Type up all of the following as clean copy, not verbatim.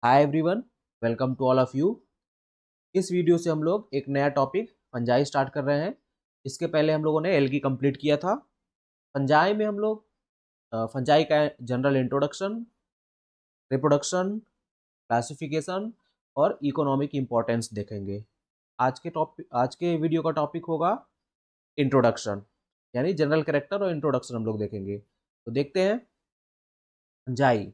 Hi everyone, welcome to all of you. इस video से हम लोग एक नया टॉपिक फंजाई स्टार्ट कर रहे हैं। इसके पहले हम लोगों ने एल्गी कंप्लीट किया था। फंजाई में हम लोग फंजाई का जनरल इंट्रोडक्शन, रिप्रोडक्शन, क्लासिफिकेशन और इकोनॉमिक इम्पोर्टेंस देखेंगे। आज के वीडियो का टॉपिक होगा इंट्रोडक्शन, यानी जनरल कैरेक्टर और इंट्रोडक्शन हम लोग देखेंगे। तो देखते हैं fungi.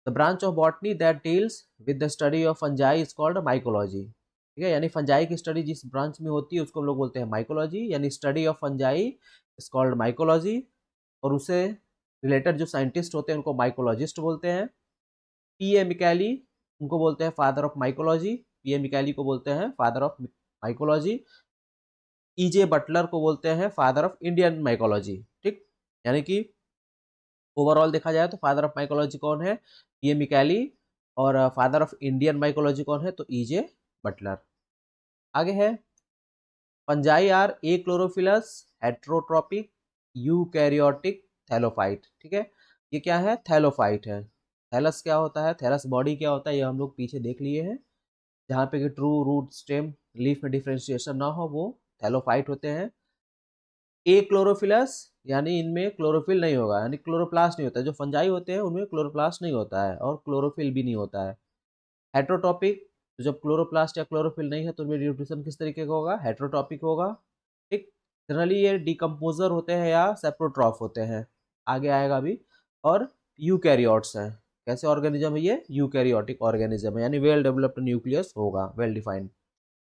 The branch of botany that deals with the study of fungi is called mycology. ठीक है, यानी फंजाई की स्टडी जिस ब्रांच में होती है उसको हम लोग बोलते हैं माइकोलॉजी, यानी study of fungi is called mycology. और उसे रिलेटेड जो साइंटिस्ट होते हैं उनको माइकोलॉजिस्ट बोलते हैं। पी ए मिकैली उनको बोलते हैं father of mycology, P A Micheli को बोलते हैं father of mycology. E J Butler को बोलते हैं फादर ऑफ इंडियन माइकोलॉजी। ठीक, यानी कि ओवरऑल देखा जाए तो फादर ऑफ माइकोलॉजी कौन है, पी ए मिकैली, और फादर ऑफ इंडियन माइकोलॉजी कौन है, तो ई जे बटलर। आगे है fungi are a chlorophyllous heterotrophic eukaryotic thallophyte. ठीक है, ये क्या है, थैलोफाइट है। थैलस क्या होता है, थैलस बॉडी क्या होता है, ये हम लोग पीछे देख लिए हैं। जहाँ पे कि ट्रू रूट स्टेम लीफ में डिफ्रेंशिएशन ना हो वो थैलोफाइट होते हैं। ए क्लोरोफिलस यानी इनमें क्लोरोफिल नहीं होगा, यानी क्लोरोप्लास्ट नहीं होता है। जो फंजाई होते हैं उनमें क्लोरोप्लास्ट नहीं होता है और क्लोरोफिल भी नहीं होता है। हेट्रोटॉपिक, तो जब क्लोरोप्लास्ट या क्लोरोफिल नहीं है तो उनमें न्यूट्रिशन किस तरीके का होगा, हेट्रोटॉपिक होगा। ठीक, जनरली ये डिकम्पोजर होते हैं या सेप्रोट्रॉफ होते हैं, आगे आएगा अभी। और यूकैरियोट्स हैं। कैसे ऑर्गेनिज्म है ये, यूकैरियोटिक ऑर्गेनिज्म है, यानी वेल डेवलप्ड न्यूक्लियस होगा, well defined.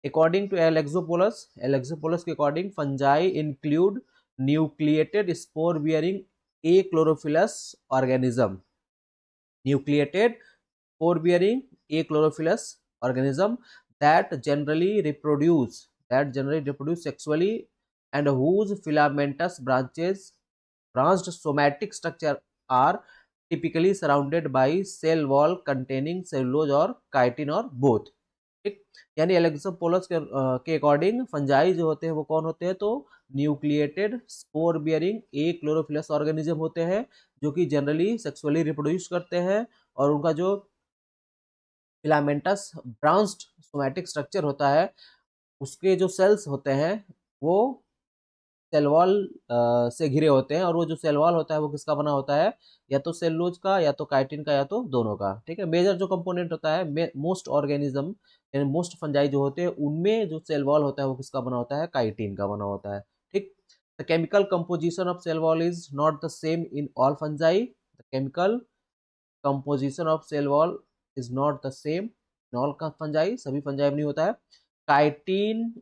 According to Alexopoulos के according fungi include nucleated spore bearing achlorophyllous organism. Nucleated spore bearing achlorophyllus organism that generally reproduce sexually and whose filamentous branched somatic structure are typically surrounded by cell wall containing cellulose और chitin और both। ठीक, यानी एलेक्सोपोलस के according fungi जो होते हैं वो कौन होते हैं, तो nucleated spore bearing achlorophyllous organism होते हैं, जो कि जनरली सेक्सुअली रिप्रोड्यूस करते हैं। और उनका जो फिलामेंटस ब्रांच्ड सोमैटिक स्ट्रक्चर होता है, उसके जो सेल्स होते हैं वो सेल वॉल से घिरे होते हैं। और वो जो सेल वॉल होता है वो किसका बना होता है, या तो सेलुलोज का, या तो काइटिन का, या तो दोनों का। ठीक है, मेजर जो कंपोनेंट होता है मोस्ट ऑर्गेनिज्म यानी मोस्ट फंजाई जो होते हैं उनमें जो सेल वॉल होता है वो किसका बना होता है, काइटिन का बना होता है। ठीक, the chemical composition of cell wall is not the same in all fungi. The chemical composition of cell wall is not the same in all fungi, सभी फंजाई में नहीं होता है। Chitin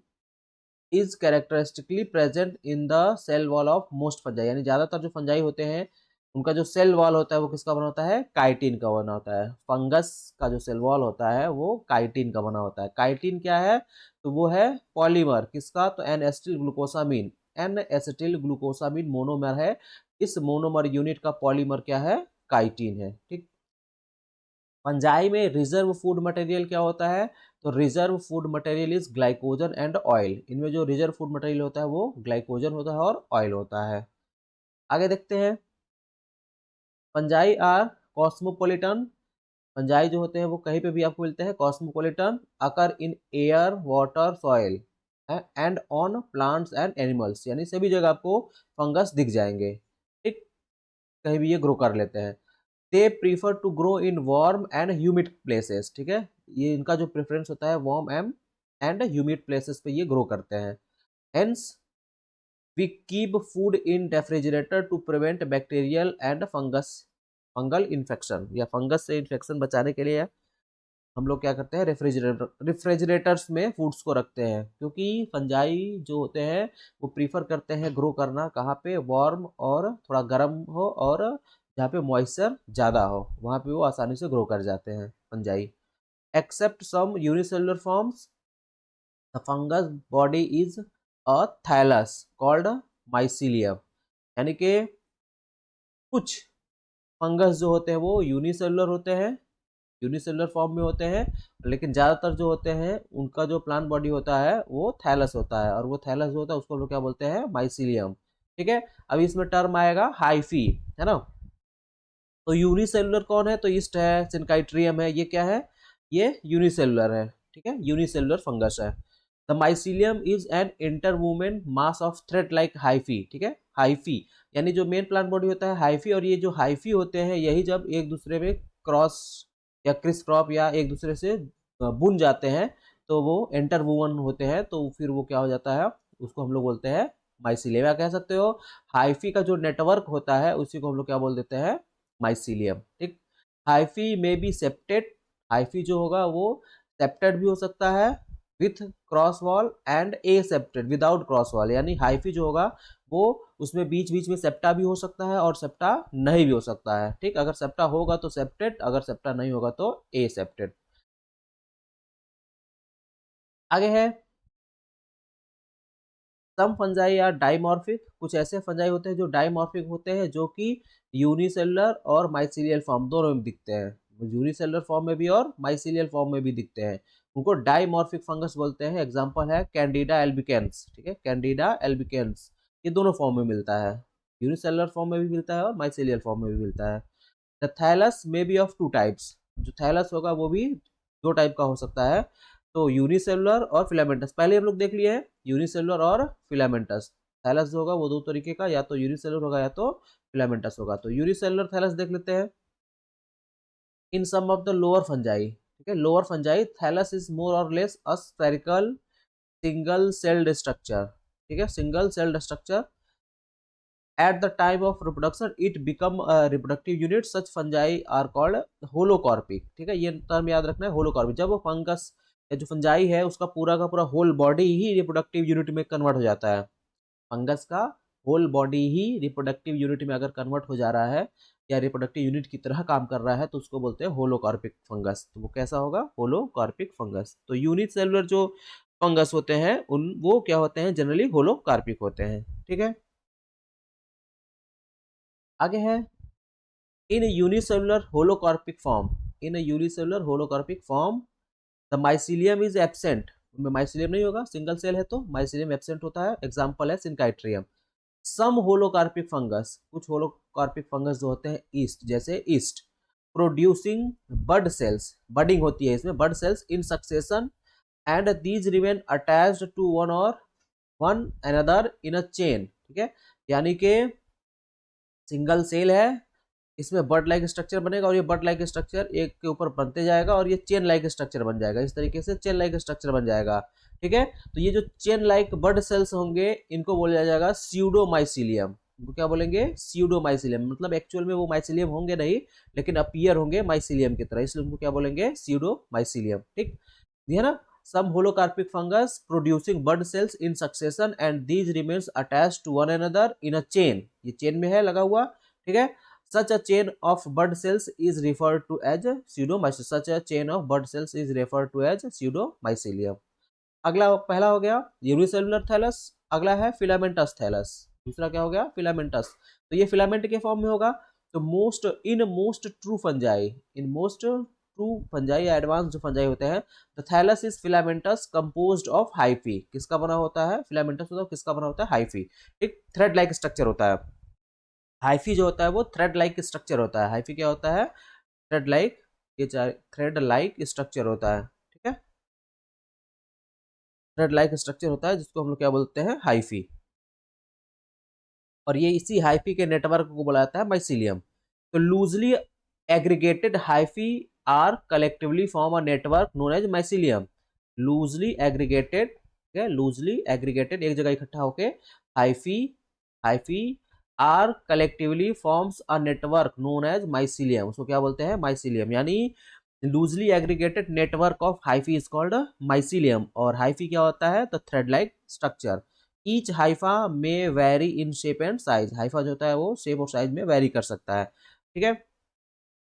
is characteristically present in the cell wall of most fungi, यानी ज्यादातर जो fungi होते हैं उनका जो सेल वॉल होता है वो किसका बना होता है, काइटिन का बना होता है। फंगस का जो सेल वॉल होता है वो काइटिन का बना होता है। काइटिन क्या है, तो वो है पॉलीमर किसका, तो N acetyl glucosamine. N acetyl glucosamine monomer है, इस मोनोमर यूनिट का पॉलीमर क्या है, काइटिन है। ठीक, फंजाई में रिजर्व फूड मटेरियल क्या होता है, तो reserve food material is glycogen and oil. इनमें जो रिजर्व फूड मटेरियल होता है वो ग्लाइकोजन होता है और ऑयल होता है। आगे देखते हैं फंजाई आर कॉस्मोपोलिटन। फंजाई जो होते हैं वो कहीं पे भी आपको मिलते हैं, cosmopolitan, occur in air water soil and on plants and animals, यानी सभी जगह आपको फंगस दिख जाएंगे। ठीक, कहीं भी ये ग्रो कर लेते हैं। They prefer to grow in warm and humid places. ठीक है, ये इनका जो प्रेफरेंस होता है वार्म एंड ह्यूमिड प्लेसेस पे ये ग्रो करते हैं। Hence we keep food in refrigerator to prevent bacterial and fungal infection, या फंगस से इन्फेक्शन बचाने के लिए हम लोग क्या करते हैं, रेफ्रिजरेटर्स में फूड्स को रखते हैं। क्योंकि फंजाई जो होते हैं वो प्रीफर करते हैं ग्रो करना कहाँ पे, वार्म और थोड़ा गर्म हो, और जहाँ पे मॉइस्चर ज़्यादा हो वहाँ पे वो आसानी से ग्रो कर जाते हैं fungi. Except some unicellular forms the fungus body is a thallus called mycelium, यानी कि कुछ फंगस जो होते हैं वो यूनिसेलुलर होते हैं, यूनिसेलुलर फॉर्म में होते हैं, लेकिन ज़्यादातर जो होते हैं उनका जो प्लांट बॉडी होता है वो थैलस होता है, और वो थैलस जो होता है उसको हम लोग क्या बोलते हैं, माइसीलियम। ठीक है, अभी इसमें टर्म आएगा हाइफी, है ना। तो यूनिसेलुलर कौन है? तो ईस्ट है, सिनकाइट्रियम है, ये क्या है? ये यूनिसेलुलर है, ठीक है, यूनिसेलुलर फंगस है। The mycelium is an interwoven mass of thread like hyphae, ठीक है, हाइफी यानी जो मेन प्लांट बॉडी होता है हाइफी, और ये जो हाइफी होते हैं यही जब एक दूसरे में क्रॉस या क्रिस क्रॉप या एक दूसरे से बुन जाते हैं तो वो इंटरवूवन होते हैं, तो फिर वो क्या हो जाता है, उसको हम लोग बोलते हैं माइसीलियम, या कह सकते हो हाइफी का जो नेटवर्क होता है उसी को हम लोग क्या बोल देते हैं, माइसीलियम, ठीक। हाइफी में बी सेप्टेड, हाइफी जो होगा वो सेप्टेड भी हो सकता है with cross wall and A septate without cross wall, यानी हाइफी जो होगा वो उसमें बीच बीच में सेप्टा भी हो सकता है और सेप्टा नहीं भी हो सकता है, ठीक। अगर सेप्टा होगा तो सेप्टेड, अगर सेप्टा नहीं होगा तो ए सेप्टेड। आगे है सम फंजाई या डाइमॉर्फिक, कुछ ऐसे फंजाई होते हैं जो डाइमॉर्फिक होते हैं, जो कि यूनिसेलुलर और माइसीलियल फॉर्म दोनों में दिखते हैं, यूनिसेलुलर फॉर्म में भी और माइसीलियल फॉर्म में भी दिखते हैं, उनको डाइमॉर्फिक फंगस बोलते हैं। एग्जांपल है कैंडिडा एल्बिकेंस, ठीक है, कैंडिडा एल्बिकेंस, ये दोनों फॉर्म में मिलता है, यूनिसेलुलर फॉर्म में भी मिलता है और माइसीलियल फॉर्म में भी मिलता है। The thallus may be of two types, जो थैलस होगा वो भी दो टाइप का हो सकता है, तो यूनिसेलुलर और फिलामेंटस, पहले हम लोग देख लिए हैं यूनिसेलुलर और फिलामेंटस। थैलस जो होगा वो दो तरीके का, या तो यूनिसेलुलर होगा या तो फिलामेंटस होगा। तो यूनिसेलुलर थैलस देख लेते हैं। In some of the lower fungi, ठीक है, lower fungi thallus is more or less a spherical single celled structure, ठीक है, single celled structure. At the time of reproduction, it become a reproductive unit. Such fungi are called holocorpic, ठीक है, ये term याद रखना है, होलोकॉर्पिक। जब वो फंगस या जो फंजाई है उसका का पूरा होल बॉडी ही रिप्रोडक्टिव यूनिट में कन्वर्ट हो जाता है, फंगस का होल बॉडी ही रिप्रोडक्टिव यूनिट में अगर कन्वर्ट हो जा रहा है या रिप्रोडक्टिव यूनिट की तरह काम कर रहा है तो उसको बोलते हैं होलोकॉर्पिक फंगस। तो वो कैसा होगा, होलोकॉर्पिक फंगस। तो यूनिट सेलुलर जो फंगस होते हैं उन वो क्या होते हैं, जनरली होलोकॉर्पिक होते हैं, ठीक है। आगे है in a unicellular holocarpic form, in a unicellular holocarpic form the mycelium is absent, उनमें माइसिलियम नहीं होगा, सिंगल सेल है तो माइसिलियम एब्सेंट होता है। एग्जांपल है सिनकाइट्रियम। सम होलोकार्पिक फंगस, कुछ होलोकार्पिक फंगस जो होते हैं ईस्ट, जैसे yeast producing bud cells, budding होती है इसमें, bud cells in succession and these remain attached to one or one another in a chain, ठीक है, यानी कि सिंगल सेल है, इसमें बर्ड लाइक स्ट्रक्चर बनेगा और ये बर्ड लाइक स्ट्रक्चर एक के ऊपर बनते जाएगा और ये चेन लाइक स्ट्रक्चर बन जाएगा, इस तरीके से चेन लाइक स्ट्रक्चर बन जाएगा, ठीक है। तो ये जो चेन लाइक बर्ड सेल्स होंगे इनको बोला जाएगा स्यूडोमाइसिलियम, इनको क्या बोलेंगे, स्यूडोमाइसिलियम, मतलब एक्चुअल में वो माइसिलियम होंगे नहीं लेकिन अपीयर होंगे माइसिलियम की तरह, इसलिए उनको क्या बोलेंगे, स्यूडोमाइसिलियम, ठीक है ना। Some holocarpic fungus producing bird cells in succession and these remains attached to one another in a chain, ये चेन में है लगा हुआ, ठीक है। Such a chain of bud cells is referred to as pseudomycelium. Such a chain of bud cells is referred to as pseudomycelium. अगला पहला हो गया यूनिसेलुलर थैलस, अगला है फिलामेंटस थैलस, दूसरा क्या हो गया, फिलामेंटस। तो ये फिलामेंट के फॉर्म में होगा। तो most true fungi, in most true fungi या एडवांस जो फंजाई होते हैं, the thallus is filamentous composed of hyphae, किसका बना होता है, फिलामेंटस होता है किसका बना होता है, हाइफी, एक थ्रेड लाइक स्ट्रक्चर होता है। हाइफी जो होता है वो थ्रेड लाइक स्ट्रक्चर होता है, हाइफी क्या होता है, थ्रेड लाइक, ये थ्रेड लाइक स्ट्रक्चर होता है, ठीक है, थ्रेड लाइक स्ट्रक्चर होता है जिसको हम लोग क्या बोलते हैं, हाइफी। और ये इसी हाइफी के नेटवर्क को बोला जाता है माइसीलियम। तो loosely aggregated hyphae are collectively form a network known as mycelium. Loosely aggregated, ठीक है, लूजली एग्रीगेटेड एक जगह इकट्ठा होके hyphae, hyphae are collectively forms a network known as mycelium, उसको क्या बोलते हैं, माइसीलियम, यानी loosely aggregated network of hyphae is called mycelium. और हाइफी क्या होता है, the thread like structure. Each hypha में vary in shape and size, hypha जो होता है वो शेप और साइज में वेरी कर सकता है, ठीक है।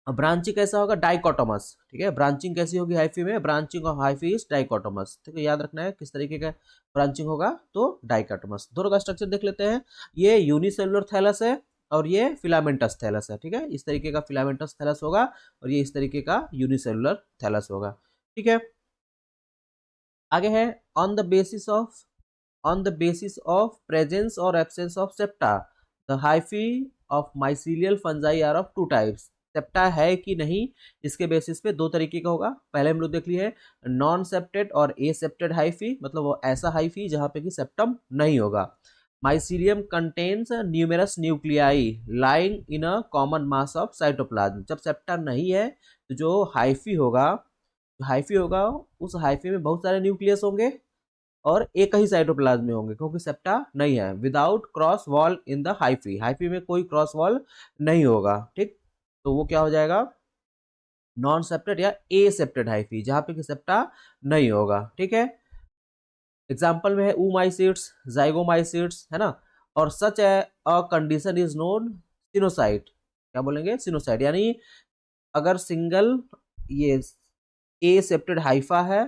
ब्रांचिंग कैसा होगा, डाइकोटोमस, ठीक है, ब्रांचिंग कैसी होगी हाइफी में, branching of hyphae is dichotomous, ठीक है, याद रखना है किस तरीके का ब्रांचिंग होगा, तो डाइकोटोमस। दोनों का स्ट्रक्चर देख लेते हैं। ये यूनिसेलुलर थैलस है और ये फिलामेंटस थैलस है, ठीक है, इस तरीके का फिलामेंटस थैलस होगा और ये इस तरीके का यूनिसेलुलर थैलस होगा, ठीक है। आगे है on the basis of, on the basis of presence or absence of septa, the hyphae of mycelial fungi are of two types. Septa है कि नहीं, इसके बेसिस पे दो तरीके का होगा। पहले हम लोग देख लिए नॉन सेप्टेड और ए सेप्टेड हाइफी, मतलब वो ऐसा हाइफी जहाँ पे कि सेप्टम नहीं होगा। Mycelium contains numerous nuclei lying in a common mass of cytoplasm. जब सेप्टा नहीं है तो जो हाइफी होगा उस हाइफी में बहुत सारे न्यूक्लियस होंगे और एक ही साइटोप्लाज्म में होंगे, क्योंकि सेप्टा नहीं है। Without cross wall in the hyphae, hyphae में कोई क्रॉस वॉल नहीं होगा, ठीक। तो वो क्या हो जाएगा, नॉन सेप्टेड या ए सेप्टेड हाइफी, जहां पे कि सेप्टा नहीं होगा, ठीक है। एग्जाम्पल में है oomacytes, zygomacytes, है ना। और सच अ कंडीशन इज नोन सिनोसाइट। क्या बोलेंगे, सिनोसाइट, यानी अगर सिंगल ये ए सेप्टेड हाइफा है,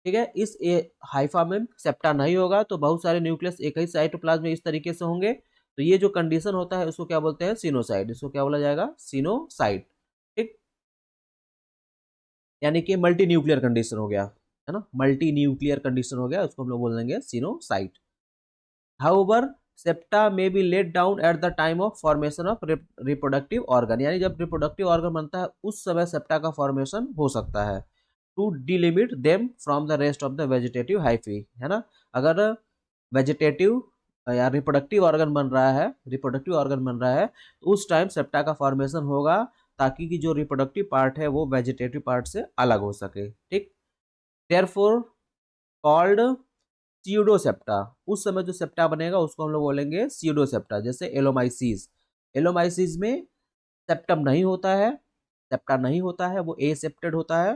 ठीक है, इस ए हाइफा में सेप्टा नहीं होगा तो बहुत सारे न्यूक्लियस एक ही साइटोप्लाज्म में इस तरीके से होंगे, तो ये जो कंडीशन होता है उसको क्या बोलते हैं, सिनोसाइट। इसको क्या बोला जाएगा, सिनोसाइट, ठीक। यानी कि मल्टी न्यूक्लियर कंडीशन हो गया, है ना, मल्टी न्यूक्लियर कंडीशन हो गया, उसको हम लोग बोल देंगे coenocyte. However septa may be laid down at the time of formation of reproductive organ, यानी जब रिप्रोडक्टिव ऑर्गन बनता है उस समय सेप्टा का फॉर्मेशन हो सकता है, to delimit them from the rest of the vegetative hyphae, है ना। अगर वेजिटेटिव या रिप्रोडक्टिव ऑर्गन बन रहा है, रिप्रोडक्टिव ऑर्गन बन रहा है तो उस टाइम सेप्टा का फॉर्मेशन होगा, ताकि कि जो रिप्रोडक्टिव पार्ट है वो वेजिटेटिव पार्ट से अलग हो सके, ठीक। देयरफॉर कॉल्ड स्यूडोसेप्टा, उस समय जो सेप्टा बनेगा उसको हम लोग बोलेंगे स्यूडोसेप्टा। जैसे एलोमाइसिस, एलोमाइसिस में सेप्टम नहीं होता है, सेप्टा नहीं होता है, वो ए सेप्टेड होता है,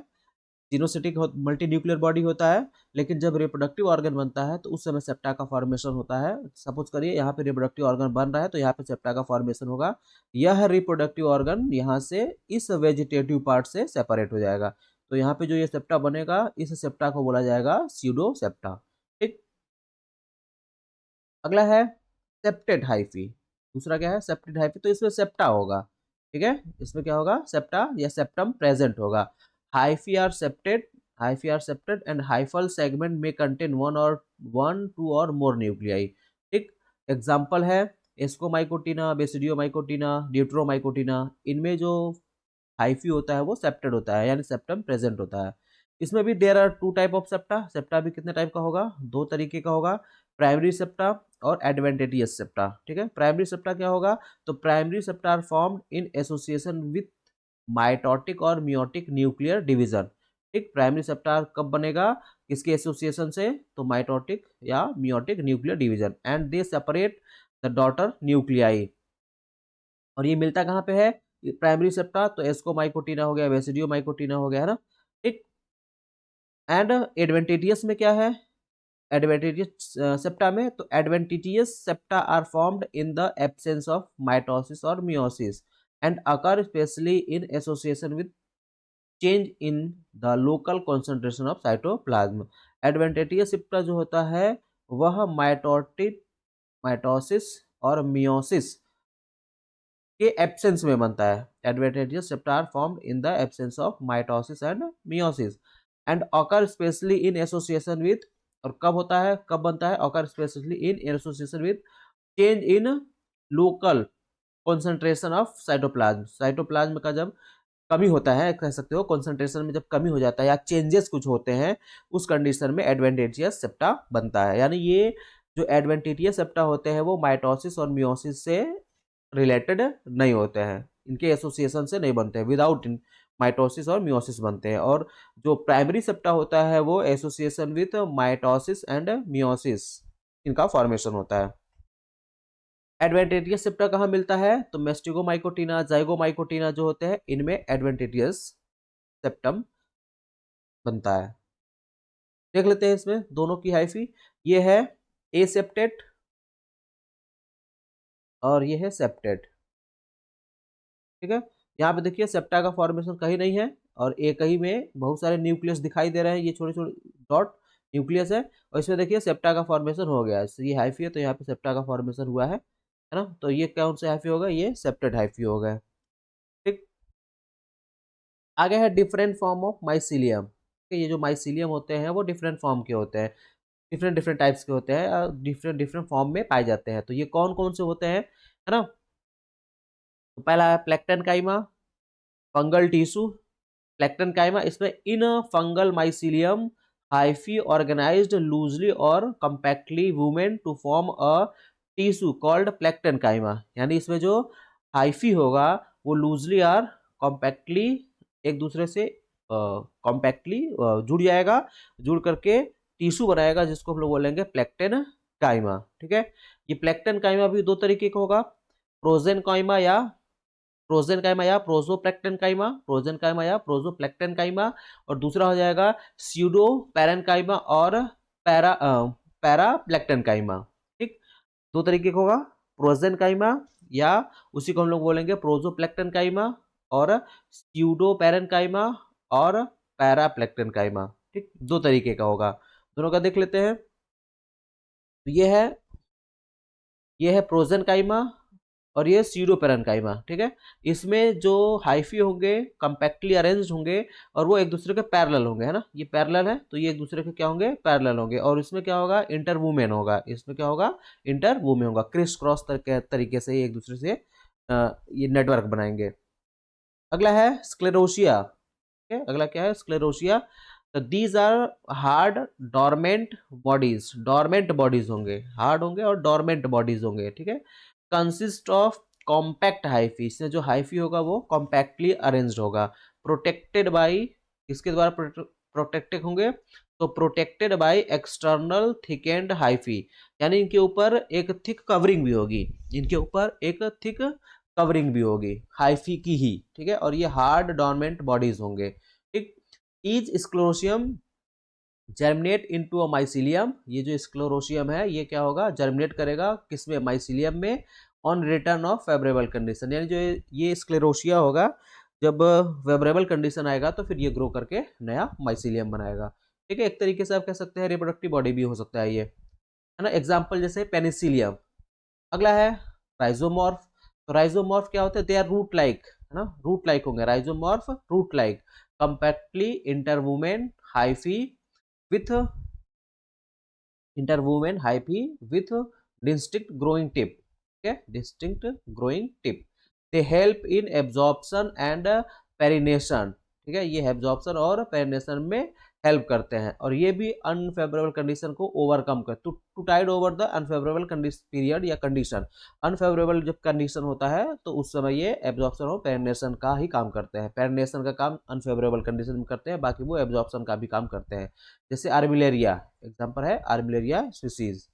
सिनोसिटिक मल्टी न्यूक्लियर बॉडी होता है। लेकिन जब रिप्रोडक्टिव ऑर्गन बनता है तो उस समय सेप्टा का फॉर्मेशन होता है। सपोज करिए यहाँ पे रिप्रोडक्टिव ऑर्गन बन रहा है तो यहाँ पे सेप्टा का फॉर्मेशन होगा। यह रिप्रोडक्टिव ऑर्गन यहाँ से इस वेजिटेटिव पार्ट से सेपरेट हो जाएगा, तो यहाँ पे जो ये सेप्टा बनेगा इस सेप्टा को बोला जाएगा स्यूडो सेप्टा, ठीक। अगला है सेप्टेड हाइफी। दूसरा क्या है, सेप्टेड हाइफी, तो इसमें सेप्टा होगा, ठीक है, इसमें क्या होगा, सेप्टा या सेप्टम प्रेजेंट होगा। Hyphae are septate, hyphae are septate and hyphal segment may contain one two और मोर न्यूक्लियाई, ठीक। एग्जाम्पल है एस्कोमाइकोटिना, बेसिडियोमाइकोटिना, ड्यूट्रोमाइकोटिना, इनमें जो हाइफी होता है वो सेप्टेड होता है, यानी सेप्टम प्रेजेंट होता है। इसमें भी there are two type of septa, septa भी कितने टाइप का होगा, दो तरीके का होगा, प्राइमरी सेप्टा और एडवेंटेटियस सेप्टा, ठीक है। प्राइमरी सेप्टा क्या होगा, तो primary septa are formed in association with mitotic और मियोटिक न्यूक्लियर डिवीजन, ठीक। प्राइमरी सेप्टा कब बनेगा, किसके एसोसिएशन से, तो माइटोटिक या meiotic nuclear division, and they separate the daughter nuclei. और ये मिलता कहाँ पे है, प्राइमरी सेप्टा, तो एस्कोमाइकोटिना हो गया, बेसिडियोमाइकोटिना हो गया, है ना, ठीक। एंड एडवेंटिटियस में क्या है, एडवेंटिटियस सेप्टा में, तो adventitious septa are formed in the absence of mitosis और meiosis and occur especially in association with change in the local concentration of cytoplasm. Adventitious septa जो होता है वह माइटोटिक, माइटोसिस और मियोसिस के एब्सेंस में बनता है। Adventitious septa are formed in the absence of mitosis and meiosis and occur especially in association with, और कब होता है, कब बनता है, occur especially in association with change in local concentration of cytoplasm. Cytoplasm का जब कमी होता है, कह सकते हो कॉन्सेंट्रेशन में जब कमी हो जाता है या चेंजेस कुछ होते हैं, उस कंडीशन में एडवेंटिटियस सेप्टा बनता है। यानी ये जो एडवेंटिटियस सेप्टा होते हैं वो माइटोसिस और मियोसिस से रिलेटेड नहीं होते हैं, इनके एसोसिएशन से नहीं बनते हैं, विदाउट माइटोसिस और मियोसिस बनते हैं। और जो प्राइमरी सेप्टा होता है वो association with mitosis and meiosis, इनका फॉर्मेशन होता है। एडवेंटिटियस सेप्टा कहाँ मिलता है, तो मेस्टिगोमाइकोटिना, जाइगोमाइकोटिना जो होते हैं इनमें एडवेंटिटियस सेप्टम बनता है। देख लेते हैं इसमें दोनों की हाइफी, ये है ए सेप्टेट और ये है सेप्टेट, ठीक है। यहाँ पे देखिए सेप्टा का फॉर्मेशन कहीं नहीं है और एक ही में बहुत सारे न्यूक्लियस दिखाई दे रहे हैं, ये छोटे छोटे डॉट न्यूक्लियस है, और इसमें देखिए सेप्टा का फॉर्मेशन हो गया है, ये हाइफी है तो यहाँ पे सेप्टा का फॉर्मेशन हुआ है ना। तो ये कौन से हाइफी होगा, ये सेप्टेड हाइफी हो गए, ठीक। आगे है डिफरेंट फॉर्म ऑफ माइसीलियम। ये जो माइसीलियम होते हैं वो डिफरेंट फॉर्म के होते हैं, डिफरेंट डिफरेंट टाइप्स के होते हैं और डिफरेंट डिफरेंट फॉर्म में पाए जाते हैं। तो ये कौन कौन से होते हैं, है ना। तो पहला है plectenchyma, fungal tissue plectenchyma, इसमें in fungal mycelium hyphae organized loosely or compactly woven to form a tissue called plectenchyma, यानी इसमें जो हाइफी होगा वो लूजली और कॉम्पैक्टली एक दूसरे से कॉम्पैक्टली जुड़ जाएगा, जुड़ करके टिश्यू बनाएगा जिसको हम लोग बोलेंगे प्लैंक्टन काइमा। ठीक है, ये प्लैंक्टन काइमा भी दो तरीके का होगा, प्रोजेन काइमा या प्रोजेन काइमा या प्रोजोप्लैंक्टन काइमा, प्रोजेन काइमा या प्रोजोप्लैंक्टन काइमा, और दूसरा हो जाएगा स्यूडो पैरन काइमा और पैराप्लैंक्टन काइमा। ठीक, दो तरीके का होगा, प्रोजेन काइमा या उसी को हम लोग बोलेंगे प्रोजोप्लैंक्टन काइमा, और स्यूडो पैरन काइमा और पैराप्लैंक्टन काइमा। ठीक, दो तरीके का होगा, दोनों का देख लेते हैं। तो ये है प्रोजेन काइमा और ये सीडो पेरेन्काइमा। ठीक है, इसमें जो हाइफी होंगे कम्पैक्टली अरेंज्ड होंगे और वो एक दूसरे के पैरेलल होंगे, है ना, ये पैरेलल है तो ये एक दूसरे के क्या होंगे, पैरेलल होंगे, और इसमें क्या होगा, इंटरवूमेन होगा, इसमें क्या होगा, इंटरवूमेन होगा, क्रिस क्रॉस तरीके से एक दूसरे से ये नेटवर्क बनाएंगे। अगला है स्क्लेरोशिया। अगला क्या है, स्क्लेरोशिया। तो these are hard dormant bodies होंगे, हार्ड होंगे और डोरमेंट बॉडीज होंगे। ठीक है, कंसिस्ट ऑफ कॉम्पैक्ट हाइफी, इसमें जो हाइफी होगा वो कॉम्पैक्टली अरेंज्ड होगा, प्रोटेक्टेड बाई, इसके द्वारा प्रोटेक्टेड होंगे, तो protected by external thick and hyphae, यानी इनके ऊपर एक थिक कवरिंग भी होगी, इनके ऊपर एक थिक कवरिंग भी होगी हाइफी की ही। ठीक है, और ये हार्ड डोरमेंट बॉडीज होंगे। ठीक, each sclerotium germinate into a mycelium, ये जो स्क्लेरोशियम है ये क्या होगा, जर्मिनेट करेगा किसमें, माइसीलियम में, on return of favourable condition, यानी जो ये स्क्लेरोशिया होगा जब फेवरेबल कंडीशन आएगा तो फिर ये ग्रो करके नया माइसीलियम बनाएगा। ठीक है, एक तरीके से आप कह सकते हैं रिप्रोडक्टिव बॉडी भी हो सकता है ये, है ना, एग्जाम्पल जैसे पेनिसिलियम। अगला है राइजोमॉर्फ। तो राइजोमॉर्फ क्या होते हैं, दे आर रूट लाइक, है ना, रूट लाइक होंगे, rhizomorph root like, compactly interwoven hyphae with interwoven hyphae with distinct growing tip. Okay, distinct growing tip, they help in absorption and perennation. ठीक है, ये एब्जॉर्प्शन और पेरिनेशन में help करते हैं, और ये भी अनफेवरेबल कंडीशन को ओवरकम कर, to tide over the unfavourable period या कंडीशन, अनफेवरेबल जब कंडीशन होता है तो उस समय ये एब्जॉर्प्शन और पेरिनेशन का ही काम करते हैं, पेरिनेशन का काम अनफेवरेबल कंडीशन में करते हैं, बाकी वो एब्जॉर्प्शन का भी काम करते हैं। जैसे आर्मिलेरिया एग्जांपल है, आर्मिलेरिया स्पीसीज।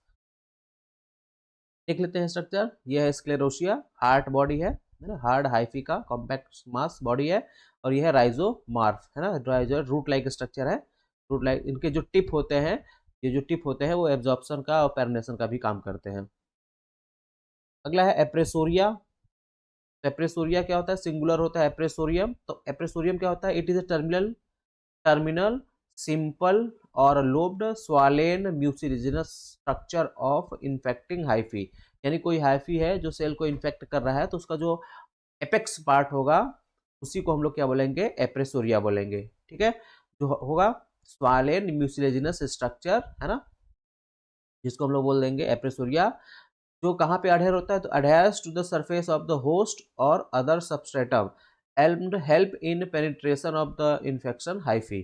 देख लेते हैं स्ट्रक्चर, यह है स्क्लेरोशिया, हार्ट बॉडी है ना, हार्ड हाइफी का कॉम्पैक्ट मास बॉडी है, और यह है राइजोमार्फ, है ना, राइजो रूट लाइक स्ट्रक्चर है, रूट लाइक, इनके जो टिप होते हैं, ये जो टिप होते हैं वो एब्जॉर्प्शन का और पेरिनेशन का भी काम करते हैं। अगला है एप्रेसोरिया। एप्रेसोरिया क्या होता है, सिंगुलर होता है एप्रेसोरियम, तो एप्रेसोरियम क्या होता है, it is a terminal simple or lobed swollen mucilaginous structure of infecting hyphae, यानी कोई हाइफी है जो सेल को इन्फेक्ट कर रहा है तो उसका जो एपेक्स पार्ट होगा उसी को हम लोग क्या बोलेंगे, एप्रेसोरिया बोलेंगे। ठीक है, जो होगा स्वालेन म्यूसिलिजिनस स्ट्रक्चर, है ना, जिसको हम लोग बोल देंगे एप्रेसोरिया, जो कहाँ पे अडेयर होता है, तो adheres to the surface of the host or other substratum and help in penetration of the infection hyphae.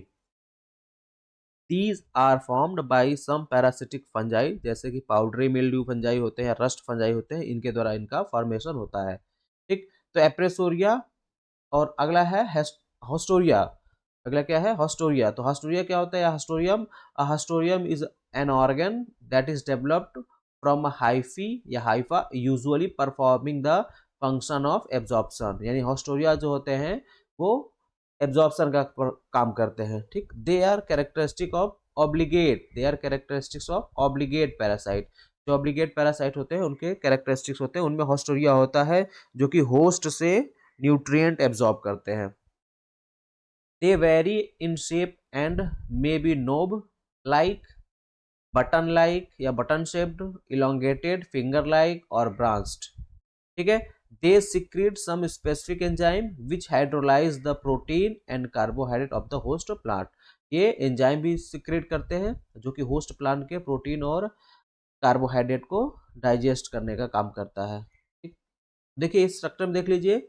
These are formed by some parasitic fungi, जैसे कि पाउडरी मिल्ड्यू फंजाई होते हैं, रस्ट फंजाई होते हैं, इनके द्वारा इनका फॉर्मेशन होता है। ठीक, तो एप्रेसोरिया, और अगला है हॉस्टोरिया। अगला क्या है, हॉस्टोरिया। तो हॉस्टोरिया क्या होता है, haustorium, haustorium is an organ that is developed from hyphae या hypha usually performing the function of absorption, यानी हॉस्टोरिया जो होते हैं वो एब्जॉर्प्शन का काम करते हैं। ठीक, they are characteristic of obligate, they are characteristics of obligate parasite, जो ऑब्लिगेट पैरासाइट होते हैं उनके कैरेक्टरिस्टिक्स होते हैं, उनमें हॉस्टोरिया होता है जो कि होस्ट से न्यूट्रिएंट एब्जॉर्ब करते हैं। They vary in shape and may be knob like, button like या button shaped, elongated, finger like or branched. ठीक है, they secrete some specific enzyme which hydrolyze the protein and carbohydrate of the host plant, ये enzyme भी secrete करते हैं जो कि host plant के प्रोटीन और कार्बोहाइड्रेट को डाइजेस्ट करने का काम करता है। ठीक, देखिए इस स्ट्रक्चर में देख लीजिए,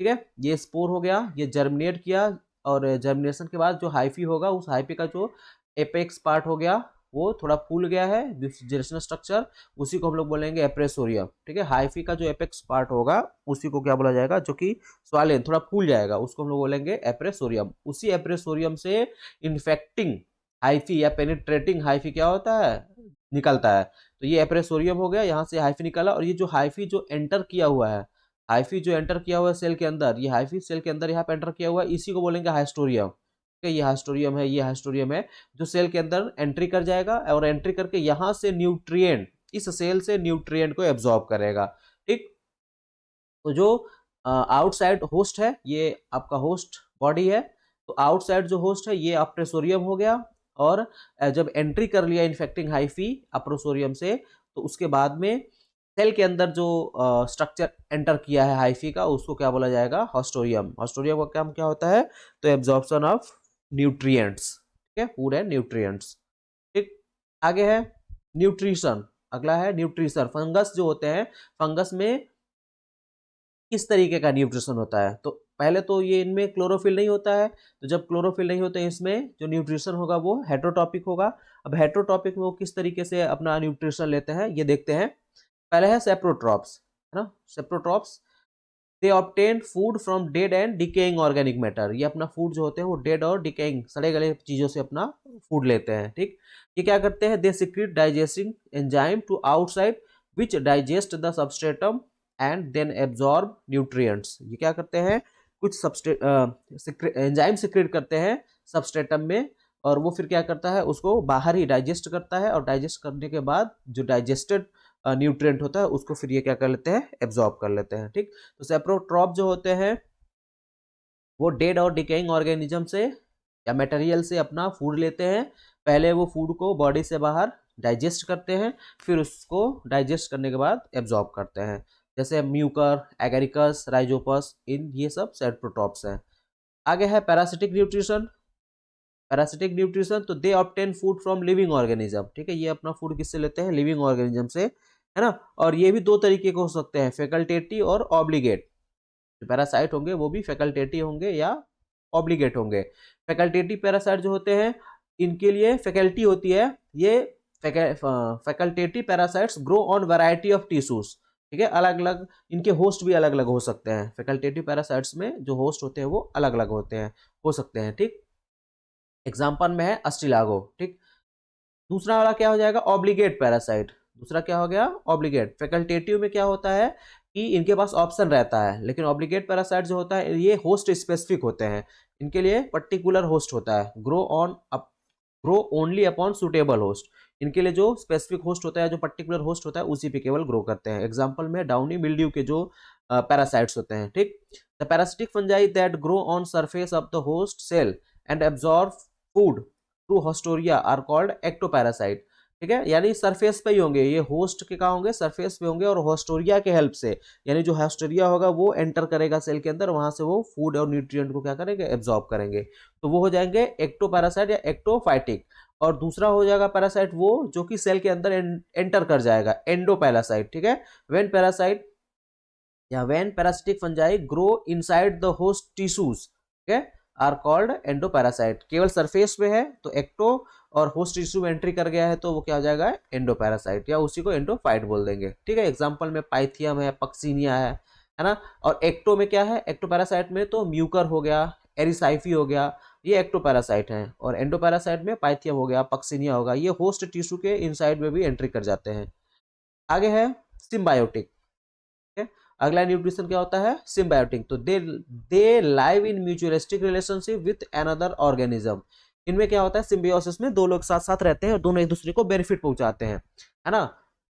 ठीक है, ये स्पोर हो गया, ये जर्मिनेट किया, और जर्मिनेशन के बाद जो हाइफी होगा, उस हाइफी का जो एपेक्स पार्ट हो गया वो थोड़ा फूल गया है, जेरेशनल स्ट्रक्चर, उसी को हम लोग बोलेंगे एप्रेसोरियम। ठीक है, हाइफी का जो एपेक्स पार्ट होगा उसी को क्या बोला जाएगा, जो कि स्वालेन थोड़ा फूल जाएगा, उसको हम लोग बोलेंगे एप्रेसोरियम। उसी एप्रेसोरियम से इन्फेक्टिंग हाइफी या पेनिट्रेटिंग हाइफी क्या होता है, निकलता है। तो ये एप्रेसोरियम हो गया, यहाँ से हाइफी निकला, और ये जो हाइफी जो एंटर किया हुआ है, हाइफी जो एंटर किया हुआ है सेल के अंदर, ये हाइफी सेल के अंदर यहाँ पे एंटर किया हुआ है, इसी को बोलेंगे हाइस्टोरियम। ठीक है, ये हाइस्टोरियम है, ये हाइस्टोरियम है, जो सेल के अंदर एंट्री कर जाएगा, और एंट्री करके यहाँ से न्यूट्रिएंट, इस सेल से न्यूट्रिएंट को एब्जॉर्ब करेगा। ठीक, तो जो आउटसाइड होस्ट है, ये आपका होस्ट बॉडी है, तो आउटसाइड जो होस्ट है ये अप्रेसोरियम हो गया, और जब एंट्री कर लिया इन्फेक्टिंग हाइफी अप्रोसोरियम से, तो उसके बाद में सेल के अंदर जो स्ट्रक्चर एंटर किया है हाइफी का, उसको क्या बोला जाएगा, हॉस्टोरियम। हॉस्टोरियम का काम क्या होता है, तो एब्जॉर्प्शन ऑफ न्यूट्रिएंट्स। ठीक है, फूड एंड न्यूट्रिएंट्स। ठीक, आगे है न्यूट्रिशन, अगला है न्यूट्रिशन। फंगस जो होते हैं, फंगस में किस तरीके का न्यूट्रिशन होता है, तो पहले तो ये इनमें क्लोरोफिल नहीं होता है, तो जब क्लोरोफिल नहीं होते इसमें जो न्यूट्रिशन होगा वो हेट्रोटॉपिक होगा। अब हेट्रोटॉपिक में वो किस तरीके से अपना न्यूट्रिशन लेते हैं ये देखते हैं। पहले है सेप्रोट्रॉप्स, है ना, saprotrophs they obtain food from dead and decaying organic matter. ये अपना फूड जो होते हैं वो डेड और डिकेइंग सड़े गले चीजों से अपना फूड लेते हैं। ठीक, ये क्या करते हैं, they secrete digesting enzyme to outside which digest the substratum and then absorb nutrients. ये क्या करते हैं, कुछ एंजाइम सिक्रेट करते हैं सबस्ट्रेटम में, और वो फिर क्या करता है, उसको बाहर ही डाइजेस्ट करता है, और डाइजेस्ट करने के बाद जो डाइजेस्टेड न्यूट्रिएंट होता है उसको फिर ये क्या कर लेते हैं, एब्जॉर्ब कर लेते हैं। ठीक, तो सेप्रोट्रॉप जो होते हैं वो डेड और डिकेइंग ऑर्गेनिज्म से या मटेरियल से अपना फूड लेते हैं। पहले वो फूड को बॉडी से बाहर डाइजेस्ट करते हैं, फिर उसको डाइजेस्ट करने के बाद एब्जॉर्ब करते हैं, जैसे म्यूकर, एगरिकस, राइजोपस, इन ये सब सेप्रोट्रॉप्स हैं। आगे है पैरासिटिक न्यूट्रिशन। पैरासिटिक न्यूट्रिशन, तो they obtain food from living organism. ठीक है, ये अपना फूड किससे लेते हैं, लिविंग ऑर्गेनिज्म से, है ना। और ये भी दो तरीके के हो सकते हैं, फैकल्टेटिव और ऑब्लिगेट। जो पैरासाइट होंगे वो भी फैकल्टेटिव होंगे या ऑब्लिगेट होंगे। फैकल्टेटिव पैरासाइट जो होते हैं इनके लिए फैकल्टी होती है, ये facultative parasites grow on variety of tissues. ठीक है, अलग अलग इनके होस्ट भी अलग अलग हो सकते हैं। फैकल्टेटिव पैरासाइट्स में जो होस्ट होते हैं वो अलग अलग होते हैं, हो सकते हैं। ठीक, एग्जाम्पल में है अस्टिलागो। ठीक, दूसरा वाला क्या हो जाएगा, ऑब्लिगेट पैरासाइट। दूसरा क्या हो गया, ऑब्लिगेट। फैकल्टेटिव में क्या होता है कि इनके पास ऑप्शन रहता है, लेकिन ऑब्लिगेट पैरासाइट जो होता है ये होस्ट स्पेसिफिक होते हैं, इनके लिए पर्टिकुलर होस्ट होता है, grow only upon suitable host. इनके लिए जो स्पेसिफिक होस्ट होता है, जो पर्टिकुलर होस्ट होता है, उसी पे केवल ग्रो करते हैं। एग्जाम्पल में डाउनी मिल्ड्यू के जो पैरासाइट्स होते हैं। ठीक, the parasitic fungi that grow on surface of the host cell and absorb food through haustoria are called ectoparasite. ठीक है, यानी सरफेस पे ही होंगे, ये होस्ट के कहाँ होंगे, सरफेस पे होंगे, और हॉस्टोरिया के हेल्प से, यानी जो हॉस्टोरिया होगा वो एंटर करेगा सेल के अंदर, वहां से वो फूड और न्यूट्रिएंट को क्या करेंगे, एब्जॉर्ब करेंगे, तो वो हो जाएंगे एक्टोपैरासाइट या एक्टोफाइटिक। और दूसरा हो जाएगा पैरासाइट वो जो कि सेल के अंदर एंटर कर जाएगा, एंडोपैरासाइट। ठीक है, व्हेन पैरासाइट या when parasitic fungi grow inside the host tissues, ठीक है, आर कॉल्ड एंडोपैरासाइट। केवल सरफेस पे है तो एक्टो, और होस्ट टिश्यू में एंट्री कर गया है तो वो क्या हो जाएगा, एंडोपैरासाइट, या उसी को एंडोफाइट बोल देंगे। ठीक है, एग्जांपल में पाइथियम है, पक्सीनिया है ना। और एक्टो में क्या है, एक्टोपैरासाइट में तो म्यूकर हो गया, एरिसाइफी हो गया, ये एक्टोपैरासाइट हैं। और एंडोपैरासाइट में पाइथियम हो गया, पक्सीनिया होगा, ये होस्ट टिश्यू के इनसाइड में भी एंट्री कर जाते हैं। आगे है सिम्बायोटिक। अगला न्यूट्रिशन क्या होता है, सिम्बायोटिक। तो they live in mutualistic relationship with another organism. इनमें क्या होता है, सिम्बियोसिस में दो लोग साथ साथ रहते हैं और दोनों एक दूसरे को बेनिफिट पहुंचाते हैं, है ना।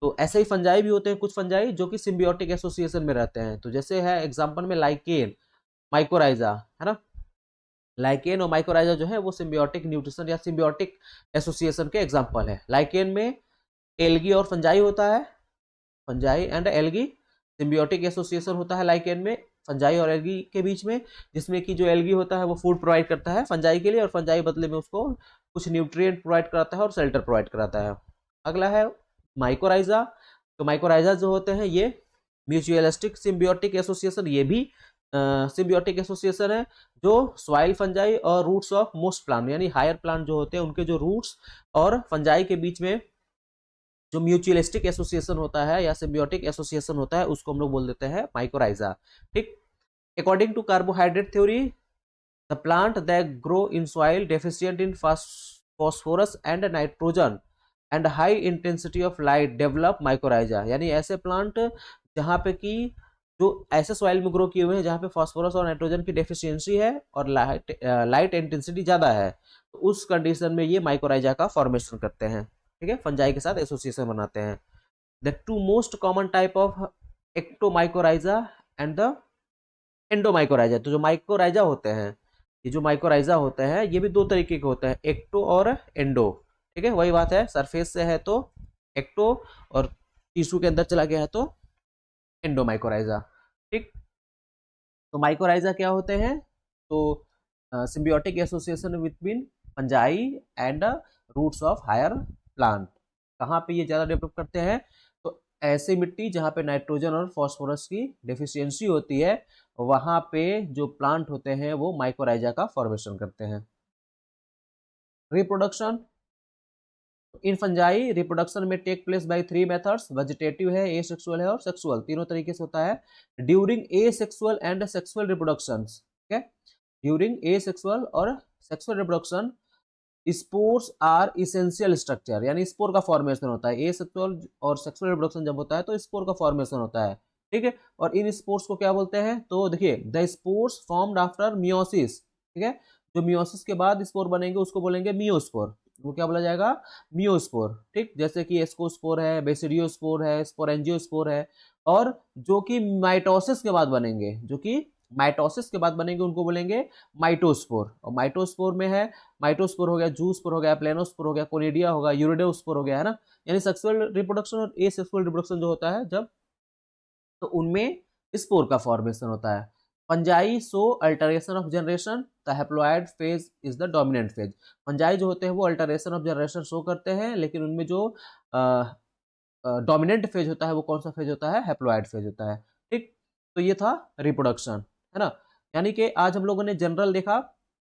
तो ऐसे ही फंजाई भी होते हैं, कुछ फंजाई जो कि सिम्बियोटिक एसोसिएशन में रहते हैं। तो जैसे है एग्जांपल में लाइकेन, माइकोराइजा, है ना। लाइकेन और माइकोराइजा जो है वो सिम्बियोटिक न्यूट्रिशन या सिम्बियोटिक एसोसिएशन के एग्जाम्पल है। लाइकेन में एल्गी और फंजाई होता है, fungi and algae, symbiotic association होता है लाइकेन में फंजाई और एल्गी के बीच में, जिसमें कि जो एल्गी होता है वो फूड प्रोवाइड करता है फंजाई के लिए, और फंजाई बदले में उसको कुछ न्यूट्रिएंट प्रोवाइड कराता है और शेल्टर प्रोवाइड कराता है। अगला है माइकोराइजा। तो माइकोराइजा जो होते हैं ये म्यूचुअलिस्टिक सिम्बियोटिक एसोसिएशन, ये भी सिम्बियोटिक एसोसिएशन है जो सॉइल फंजाई और रूट्स ऑफ मोस्ट प्लांट यानी हायर प्लांट जो होते हैं उनके जो रूट्स और फंजाई के बीच में जो म्यूचुअलिस्टिक एसोसिएशन होता है या सिम्बियोटिक एसोसिएशन होता है उसको हम लोग बोल देते हैं माइकोराइजा। ठीक, according to carbohydrate theory the plant that grow in soil deficient in phosphorus and nitrogen and high intensity of light develop mycorrhiza, यानी ऐसे प्लांट जहाँ पे कि जो ऐसे सॉइल में ग्रो किए हुए हैं जहाँ पे फास्फोरस और नाइट्रोजन की डेफिशिएंसी है और लाइट इंटेंसिटी ज़्यादा है, तो उस कंडीशन में ये माइकोराइजा का फॉर्मेशन करते हैं। ठीक है, फंजाई के साथ एसोसिएशन बनाते हैं। The two most common type of ectomycorrhiza and the endomycorrhiza, तो जो माइकोराइजा होते हैं, ये जो माइकोराइजा होते हैं ये भी दो तरीके के होते हैं, एक्टो और एंडो। ठीक है, वही बात है, सरफेस से है तो एक्टो और टिश्यू के अंदर चला गया है तो एंडोमाइकोराइजा। ठीक, तो माइकोराइजा क्या होते हैं, तो symbiotic association between fungi and roots of higher plant. कहाँ पे ये ज़्यादा डेवलप करते हैं, तो ऐसी मिट्टी जहाँ पे नाइट्रोजन और फॉस्फोरस की डेफिशिएंसी होती है वहाँ पे जो प्लांट होते हैं वो माइकोराइजा का फॉर्मेशन करते हैं। Reproduction, in fungi reproduction may take place by three methods, vegetative है, एसेक्सुअल है और सेक्सुअल, तीनों तरीके से होता है। During asexual and sexual reproduction, ठीक है, ड्यूरिंग एसेक्सुअल और sexual reproduction spores are essential structure, यानी स्पोर का फॉर्मेशन होता है। एसेक्सुअल और सेक्सुअल रिप्रोडक्शन जब होता है तो स्पोर का फॉर्मेशन होता है। ठीक है, और इन स्पोर्स को क्या बोलते हैं, तो देखिए the spores formed after meiosis, ठीक है, जो मियोसिस के बाद स्पोर बनेंगे उसको बोलेंगे मियोस्पोर, वो क्या बोला जाएगा, मियोस्पोर। ठीक, जैसे कि एस्कोस्पोर है, बेसिडियोस्पोर है, स्पोरेंजियोस्पोर है, और जो कि माइटोसिस के बाद बनेंगे, जो कि माइटोसिस के बाद बनेंगे उनको बोलेंगे माइटोस्पोर। और माइटोस्पोर में है, माइटोस्पोर हो गया, जूस्पोर हो गया, प्लेनोस्पोर हो गया, कोनिडिया होगा, यूरिडोस्पोर हो गया, है ना। यानी सेक्सुअल रिप्रोडक्शन और एसेक्सुअल रिप्रोडक्शन जो होता है जब, तो उनमें स्पोर का फॉर्मेशन होता है। Fungi show alteration of generation, the haploid phase is the dominant phase. Fungi जो होते हैं वो अल्टरेशन ऑफ जनरेशन शो करते हैं, लेकिन उनमें जो डोमिनेंट फेज होता है वो कौन सा फेज होता है, हैप्लॉइड फेज होता है। ठीक, तो ये था रिप्रोडक्शन, है ना। यानी कि आज हम लोगों ने जनरल देखा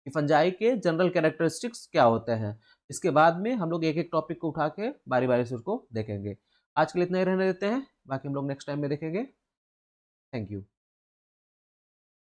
कि फंजाई के जनरल कैरेक्टरिस्टिक्स क्या होते हैं। इसके बाद में हम लोग एक एक टॉपिक को उठा के बारी बारी से उसको देखेंगे। आज के लिए इतना ही रहने देते हैं, बाकी हम लोग नेक्स्ट टाइम में देखेंगे। Thank you.